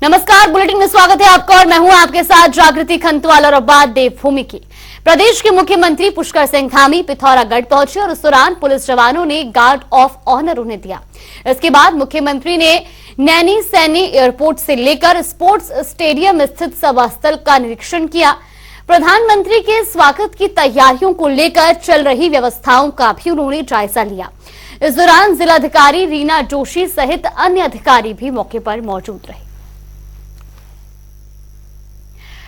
नमस्कार, बुलेटिन में स्वागत है आपका और मैं हूं आपके साथ जागृति खंतवाल। और अब बात देवभूमि की। प्रदेश के मुख्यमंत्री पुष्कर सिंह धामी पिथौरागढ़ पहुंचे और उस दौरान पुलिस जवानों ने गार्ड ऑफ ऑनर उन्हें दिया। इसके बाद मुख्यमंत्री ने नैनी सैनी एयरपोर्ट से लेकर स्पोर्ट्स स्टेडियम स्थित सभा स्थल का निरीक्षण किया। प्रधानमंत्री के स्वागत की तैयारियों को लेकर चल रही व्यवस्थाओं का भी उन्होंने जायजा लिया। इस दौरान जिलाधिकारी रीना जोशी सहित अन्य अधिकारी भी मौके पर मौजूद रहे।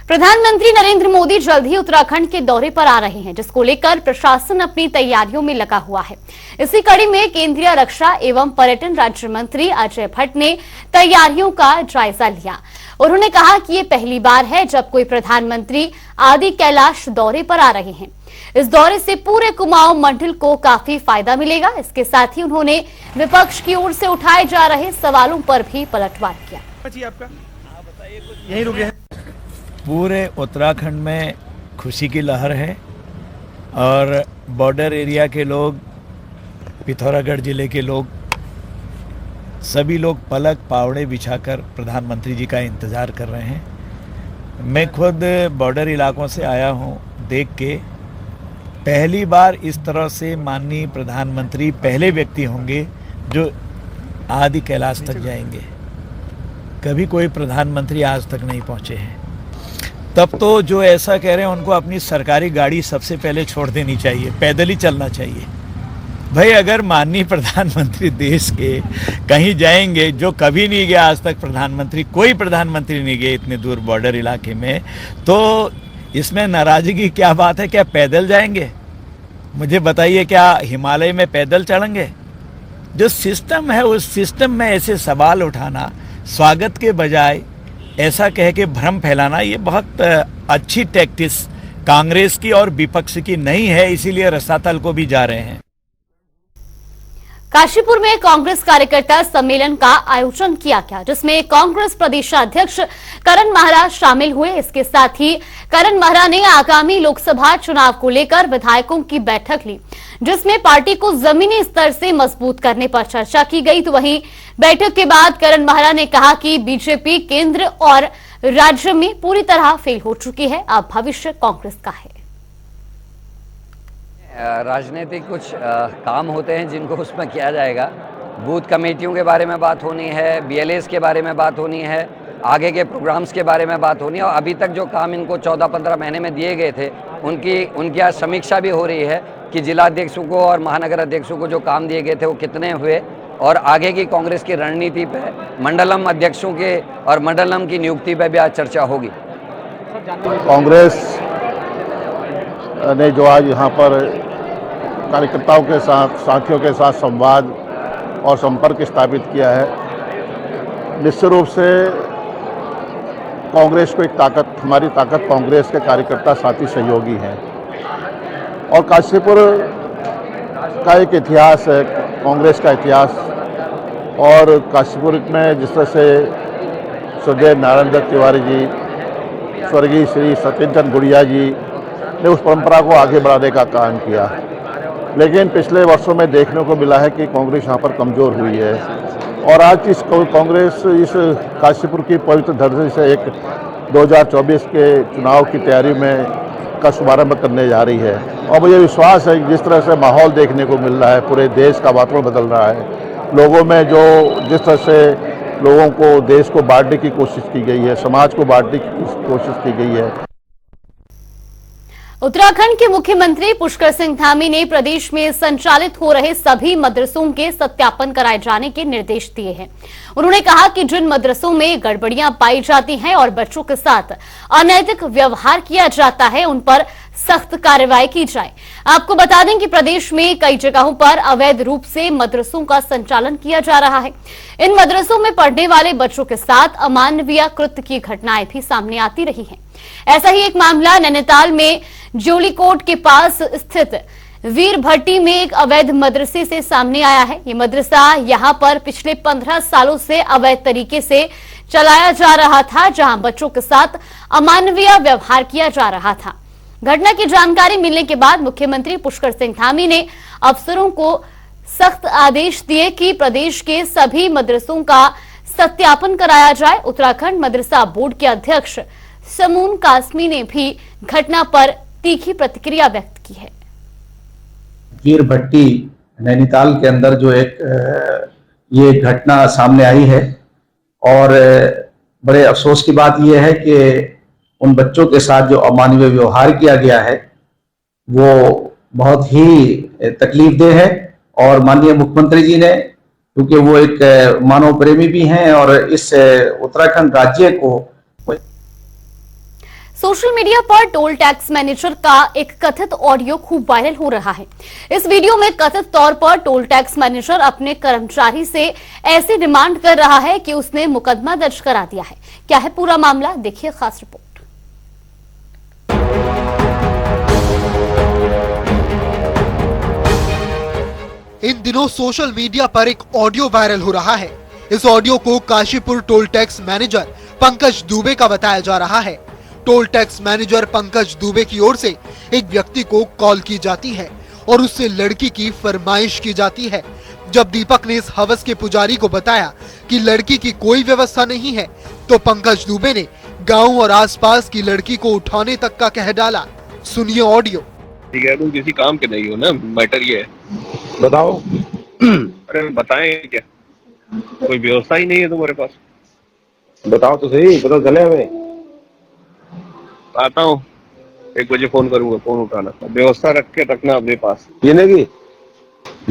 प्रधानमंत्री नरेंद्र मोदी जल्द ही उत्तराखंड के दौरे पर आ रहे हैं, जिसको लेकर प्रशासन अपनी तैयारियों में लगा हुआ है। इसी कड़ी में केंद्रीय रक्षा एवं पर्यटन राज्य मंत्री अजय भट्ट ने तैयारियों का जायजा लिया। उन्होंने कहा कि ये पहली बार है जब कोई प्रधानमंत्री आदि कैलाश दौरे पर आ रहे हैं। इस दौरे से पूरे कुमाऊं मंडल को काफी फायदा मिलेगा। इसके साथ ही उन्होंने विपक्ष की ओर से उठाए जा रहे सवालों पर भी पलटवार किया। आपका यही रुके हैं। पूरे उत्तराखंड में खुशी की लहर है और बॉर्डर एरिया के लोग, पिथौरागढ़ जिले के लोग, सभी लोग पलक पावड़े बिछाकर प्रधानमंत्री जी का इंतज़ार कर रहे हैं। मैं खुद बॉर्डर इलाकों से आया हूं, देख के पहली बार इस तरह से माननीय प्रधानमंत्री पहले व्यक्ति होंगे जो आदि कैलाश तक जाएंगे। कभी कोई प्रधानमंत्री आज तक नहीं पहुंचे हैं। तब तो जो ऐसा कह रहे हैं उनको अपनी सरकारी गाड़ी सबसे पहले छोड़ देनी चाहिए, पैदल ही चलना चाहिए। भाई अगर माननीय प्रधानमंत्री देश के कहीं जाएंगे, जो कभी नहीं गया आज तक प्रधानमंत्री, कोई प्रधानमंत्री नहीं गए इतने दूर बॉर्डर इलाके में, तो इसमें नाराजगी क्या बात है? क्या पैदल जाएंगे? मुझे बताइए, क्या हिमालय में पैदल चढ़ेंगे? जो सिस्टम है उस सिस्टम में ऐसे सवाल उठाना, स्वागत के बजाय ऐसा कह के भ्रम फैलाना, ये बहुत अच्छी टैक्टिस कांग्रेस की और विपक्ष की नहीं है। इसीलिए रसातल को भी जा रहे हैं। काशीपुर में कांग्रेस कार्यकर्ता सम्मेलन का आयोजन किया गया, जिसमें कांग्रेस प्रदेशाध्यक्ष करण महरा शामिल हुए। इसके साथ ही करण महरा ने आगामी लोकसभा चुनाव को लेकर विधायकों की बैठक ली, जिसमें पार्टी को जमीनी स्तर से मजबूत करने पर चर्चा की गई। तो वहीं बैठक के बाद करण महरा ने कहा कि बीजेपी केंद्र और राज्य में पूरी तरह फेल हो चुकी है, अब भविष्य कांग्रेस का है। राजनीतिक कुछ काम होते हैं जिनको उसमें किया जाएगा। बूथ कमेटियों के बारे में बात होनी है, बीएलएस के बारे में बात होनी है, आगे के प्रोग्राम्स के बारे में बात होनी है। और अभी तक जो काम इनको 14-15 महीने में दिए गए थे उनकी आज समीक्षा भी हो रही है कि जिलाध्यक्षों को और महानगर अध्यक्षों को जो काम दिए गए थे वो कितने हुए, और आगे की कांग्रेस की रणनीति पे, मंडलम अध्यक्षों के और मंडलम की नियुक्ति पे भी आज चर्चा होगी। कांग्रेस ने जो आज यहाँ पर कार्यकर्ताओं के साथ, साथियों के साथ संवाद और संपर्क स्थापित किया है, निश्चित रूप से कांग्रेस को एक ताकत, हमारी ताकत कांग्रेस के कार्यकर्ता, साथी, सहयोगी हैं। और काशीपुर का एक इतिहास है, कांग्रेस का इतिहास। और काशीपुर में जिस तरह से स्वर्गीय नारायण दत्त तिवारी जी, स्वर्गीय श्री सत्येंद्र गुड़िया जी ने उस परंपरा को आगे बढ़ाने का काम किया, लेकिन पिछले वर्षों में देखने को मिला है कि कांग्रेस यहाँ पर कमज़ोर हुई है। और आज इस कांग्रेस इस काशीपुर की पवित्र धरती से एक 2024 के चुनाव की तैयारी में का शुभारंभ करने जा रही है। और मुझे विश्वास है कि जिस तरह से माहौल देखने को मिल रहा है, पूरे देश का वातावरण बदल रहा है, लोगों में जो जिस तरह से लोगों को, देश को बांटने की कोशिश की गई है, समाज को बांटने की कोशिश की गई है। उत्तराखंड के मुख्यमंत्री पुष्कर सिंह धामी ने प्रदेश में संचालित हो रहे सभी मदरसों के सत्यापन कराए जाने के निर्देश दिए हैं। उन्होंने कहा कि जिन मदरसों में गड़बड़ियां पाई जाती हैं और बच्चों के साथ अनैतिक व्यवहार किया जाता है, उन पर सख्त कार्रवाई की जाए। आपको बता दें कि प्रदेश में कई जगहों पर अवैध रूप से मदरसों का संचालन किया जा रहा है। इन मदरसों में पढ़ने वाले बच्चों के साथ अमानवीय कृत्य की घटनाएं भी सामने आती रही हैं। ऐसा ही एक मामला नैनीताल में जोलीकोट के पास स्थित वीर भट्टी में एक अवैध मदरसे से सामने आया है। ये मदरसा यहां पर पिछले 15 सालों से अवैध तरीके से चलाया जा रहा था, जहां बच्चों के साथ अमानवीय व्यवहार किया जा रहा था। घटना की जानकारी मिलने के बाद मुख्यमंत्री पुष्कर सिंह धामी ने अफसरों को सख्त आदेश दिए कि प्रदेश के सभी मदरसों का सत्यापन कराया जाए। उत्तराखंड मदरसा बोर्ड के अध्यक्ष समून कासमी ने भी घटना पर तीखी प्रतिक्रिया व्यक्त की है। वीर भट्टी नैनीताल के अंदर जो एक ये घटना सामने आई है और बड़े अफसोस की बात यह है कि उन बच्चों के साथ जो अमानवीय व्यवहार किया गया है वो बहुत ही तकलीफदेह है। और माननीय मुख्यमंत्री जी ने, क्योंकि वो एक मानव प्रेमी भी हैं और इस उत्तराखंड राज्य को सोशल मीडिया पर टोल टैक्स मैनेजर का एक कथित ऑडियो खूब वायरल हो रहा है। इस वीडियो में कथित तौर पर टोल टैक्स मैनेजर अपने कर्मचारी से ऐसी डिमांड कर रहा है कि उसने मुकदमा दर्ज करा दिया है। क्या है पूरा मामला, देखिए खास रिपोर्ट। इन दिनों सोशल मीडिया पर एक ऑडियो वायरल हो रहा है। इस ऑडियो को Kashipur toll tax manager Pankaj Dubey का बताया जा रहा है। Toll tax manager Pankaj Dubey की ओर से एक व्यक्ति को कॉल की जाती है और उससे लड़की की फरमाइश की जाती है। जब दीपक ने इस हवस के पुजारी को बताया कि लड़की की कोई व्यवस्था नहीं है, तो पंकज दुबे ने गांव और आसपास की लड़की को उठाने तक का कह डाला। सुनिए ऑडियो। ठीक है, तुम किसी काम के नहीं हो ना, मैटर ये है। बताओ। अरे बताएं क्या, कोई व्यवस्था ही नहीं है तुम्हारे पास? बताओ तो सही, पता चले हमें। आता हूँ, 1 बजे फोन करूंगा, फोन उठाना, व्यवस्था रख के रखना अपने पास। पीने की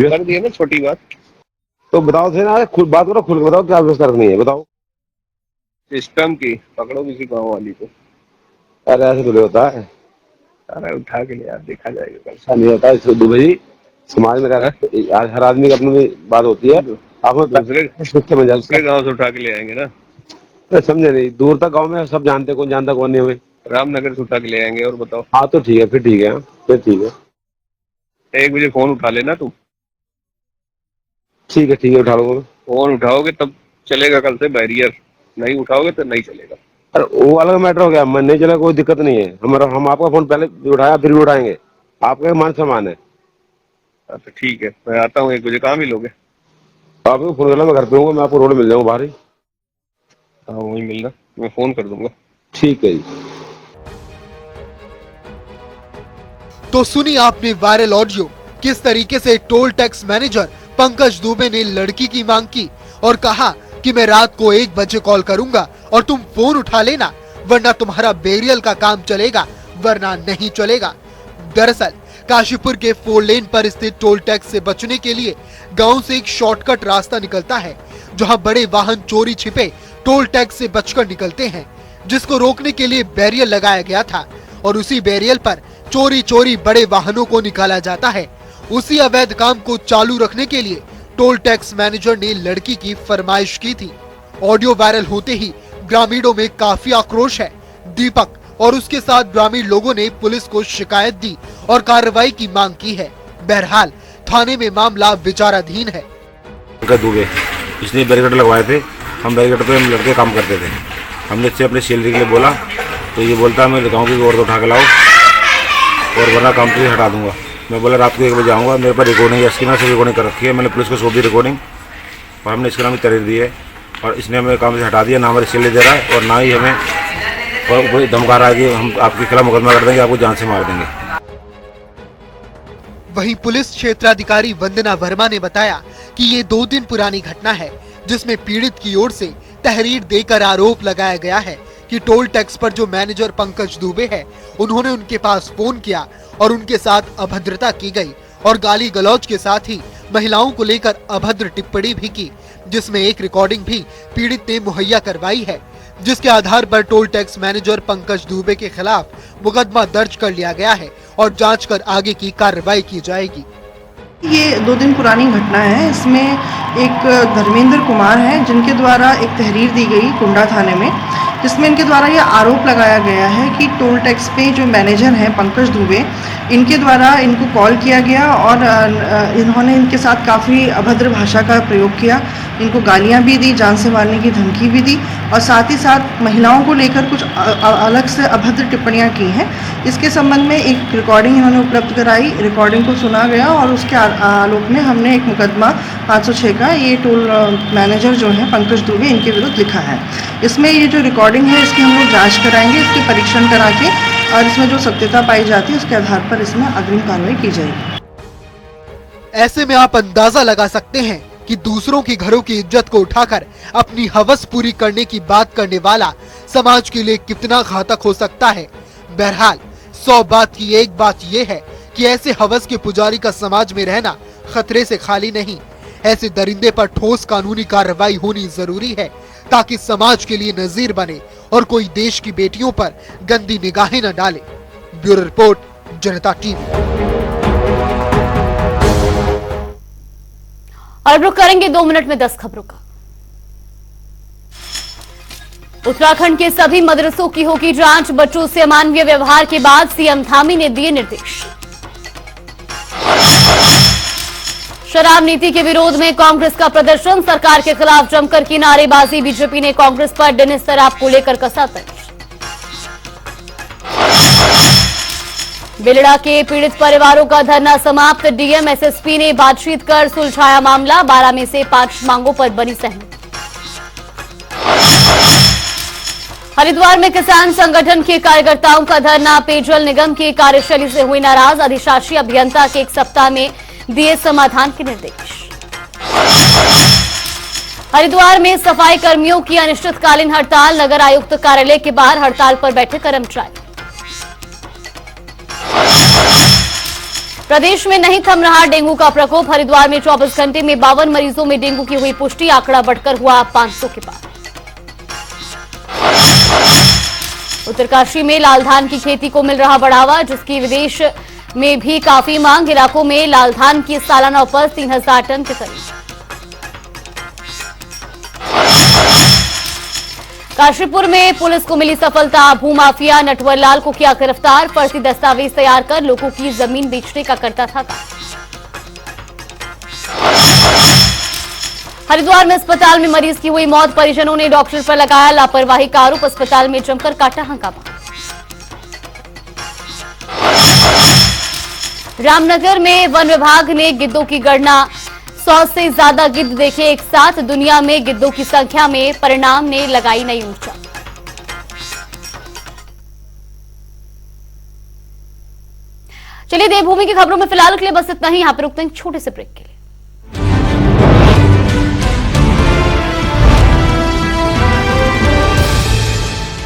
कर दिए ना छोटी बात। तो बताओ थे ना, खुद बात करो, खुल के बताओ क्या व्यवस्था रखनी है, बताओ। सिस्टम की पकड़ो किसी गाँव वाली को। अरे ऐसे तो नहीं होता है। अरे उठा के ले यार, देखा जाएगा। ऐसा नहीं होता है दुबे जी, समाज में हर आदमी की अपनी बात होती है। आप दूसरे गाँव से उठा के ले आएंगे ना। समझे नहीं, दूर तक गाँव में सब जानते, कौन जानता कौन नहीं हमें। रामनगर से उठा के ले आएंगे। और बताओ। हाँ तो ठीक है, फिर ठीक है, फिर ठीक है। 1 बजे फोन उठा लेना तुम। ठीक है, उठा लूंगा। फोन उठाओगे तब चलेगा कल से बैरियर, नहीं उठाओगे तो नहीं चलेगा। अरे वो अलग मैटर हो गया, मैं नहीं चला, कोई दिक्कत नहीं है। हम आपका फोन पहले उठाया फिर भी उठाएंगे, आपका मान सम्मान है। अच्छा ठीक है, मैं आता हूँ 1 बजे। कहाँ मिलोगे? आपको फोन करना, मैं घर पे हूँ, मैं आपको रोड मिल जाऊंगा बाहर ही। हाँ वही मिलना, मैं फोन कर दूंगा। ठीक है जी। तो सुनी आपने वायरल ऑडियो, किस तरीके से toll tax manager Pankaj Dubey ने लड़की की मांग की और कहा कि मैं रात को 1 बजे कॉल करूंगा और तुम फोन उठा लेना, वरना तुम्हारा बेरियल का काम चलेगा, वरना नहीं चलेगा। दरअसल काशीपुर के 4 लेन पर स्थित टोल टैक्स से बचने के लिए गांव से एक शॉर्टकट रास्ता निकलता है, जहां बड़े वाहन चोरी छिपे टोल टैक्स से बचकर निकलते हैं, जिसको रोकने के लिए बैरियर लगाया गया था और उसी बैरियर पर चोरी बड़े वाहनों को निकाला जाता है। उसी अवैध काम को चालू रखने के लिए टोल टैक्स मैनेजर ने लड़की की फरमाइश की थी। ऑडियो वायरल होते ही ग्रामीणों में काफी आक्रोश है। दीपक और उसके साथ ग्रामीण लोगों ने पुलिस को शिकायत दी और कार्रवाई की मांग की है। बहरहाल थाने में मामला विचाराधीन है। दुबे इसने बैरिकेड लगवाए थे, हम बैरिकेड पे हम लड़के काम करते थे। हमने इससे अपने सैलरी के लिए बोला तो ये बोलता है मैं गाँव की औरत उठा के लाओ और वरना काम से हटा दूंगा। मैं बोला रात को 1 बजे आऊँगा, मेरे पास रिकॉर्डिंग इसकी ना से रिकॉर्डिंग कर रखी है, मैंने पुलिस को सौंप दी रिकॉर्डिंग और हमने इसके नाम भी तहरीर दी है और इसने हमें काम से हटा दिया। ना हमारी सैलरी दे रहा है और ना ही हमें और धमका रहा है कि हम आपके खिलाफ मुकदमा कर देंगे, आपको जान से मार देंगे। वहीं पुलिस क्षेत्राधिकारी वंदना वर्मा ने बताया कि ये 2 दिन पुरानी घटना है, जिसमें पीड़ित की ओर से तहरीर देकर आरोप लगाया गया है कि टोल टैक्स पर जो मैनेजर पंकज दुबे है, उन्होंने उनके पास फोन किया और उनके साथ अभद्रता की गई और गाली गलौज के साथ ही महिलाओं को लेकर अभद्र टिप्पणी भी की, जिसमें एक रिकॉर्डिंग भी पीड़ित ने मुहैया करवाई है, जिसके आधार पर toll tax manager Pankaj Dubey के खिलाफ मुकदमा दर्ज कर लिया गया है और जांच कर आगे की कार्रवाई की जाएगी। ये 2 दिन पुरानी घटना है। इसमें एक धर्मेंद्र कुमार है जिनके द्वारा एक तहरीर दी गई कुंडा थाने में, जिसमें इनके द्वारा यह आरोप लगाया गया है कि टोल टैक्स पे जो मैनेजर हैं पंकज दुबे, इनके द्वारा इनको कॉल किया गया और इन्होंने इनके साथ काफ़ी अभद्र भाषा का प्रयोग किया, इनको गालियां भी दी, जान से मारने की धमकी भी दी और साथ ही साथ महिलाओं को लेकर कुछ अलग से अभद्र टिप्पणियां की हैं। इसके संबंध में एक रिकॉर्डिंग इन्होंने उपलब्ध कराई, रिकॉर्डिंग को सुना गया और उसके आलोक में हमने एक मुकदमा 506 का ये टोल मैनेजर जो है पंकज दुबे इनके विरुद्ध लिखा है। इसमें ये जो रिकॉर्डिंग है इसकी हम लोग जाँच कराएंगे, इसके परीक्षण करा के और इसमें जो सत्यता पाई जाती है उसके आधार पर इसमें अग्रिम कार्रवाई की जाएगी। ऐसे में आप अंदाजा लगा सकते हैं कि दूसरों की घरों की इज्जत को उठाकर अपनी हवस पूरी करने की बात करने वाला समाज के लिए कितना घातक हो सकता है। बहरहाल 100 बात की एक बात यह है कि ऐसे हवस के पुजारी का समाज में रहना खतरे से खाली नहीं। ऐसे दरिंदे पर ठोस कानूनी कार्रवाई होनी जरूरी है ताकि समाज के लिए नजीर बने और कोई देश की बेटियों पर गंदी निगाहें न डाले। ब्यूरो रिपोर्ट, जनता टीवी। और रुक करेंगे 2 मिनट में 10 खबरों का। उत्तराखंड के सभी मदरसों की होगी जांच, बच्चों से अमानवीय व्यवहार के बाद सीएम धामी ने दिए निर्देश। शराब नीति के विरोध में कांग्रेस का प्रदर्शन, सरकार के खिलाफ जमकर की नारेबाजी, बीजेपी ने कांग्रेस पर डेनिस शराब को लेकर कसा तंज। बेलड़ा के पीड़ित परिवारों का धरना समाप्त, डीएम एसएसपी ने बातचीत कर सुलझाया मामला, 12 में से 5 मांगों पर बनी सहमति। हरिद्वार में किसान संगठन के कार्यकर्ताओं का धरना, पेयजल निगम की कार्यशैली से हुई नाराज, अधिशासी अभियंता के 1 सप्ताह में दिए समाधान के निर्देश। हरिद्वार में सफाई कर्मियों की अनिश्चितकालीन हड़ताल, नगर आयुक्त कार्यालय के बाहर हड़ताल पर बैठे कर्मचारी। प्रदेश में नहीं थम रहा डेंगू का प्रकोप, हरिद्वार में 24 घंटे में 52 मरीजों में डेंगू की हुई पुष्टि, आंकड़ा बढ़कर हुआ 500 के पार। उत्तरकाशी में लाल धान की खेती को मिल रहा बढ़ावा, जिसकी विदेश में भी काफी मांग, इलाकों में लाल धान की सालाना उपज 3000 टन के करीब। काशीपुर में पुलिस को मिली सफलता, भूमाफिया नटवर लाल को किया गिरफ्तार, फर्जी दस्तावेज तैयार कर लोगों की जमीन बेचने का करता था काम। हरिद्वार में अस्पताल में मरीज की हुई मौत, परिजनों ने डॉक्टर पर लगाया लापरवाही का आरोप, अस्पताल में जमकर काटा हंगामा। रामनगर में वन विभाग ने गिद्धों की गणना, 100 से ज्यादा गिद्ध देखे एक साथ, दुनिया में गिद्धों की संख्या में परिणाम ने लगाई नई ऊंचाई। चलिए देवभूमि की खबरों में फिलहाल के लिए बस इतना ही, यहां पर रुकते हैं छोटे से ब्रेक के लिए।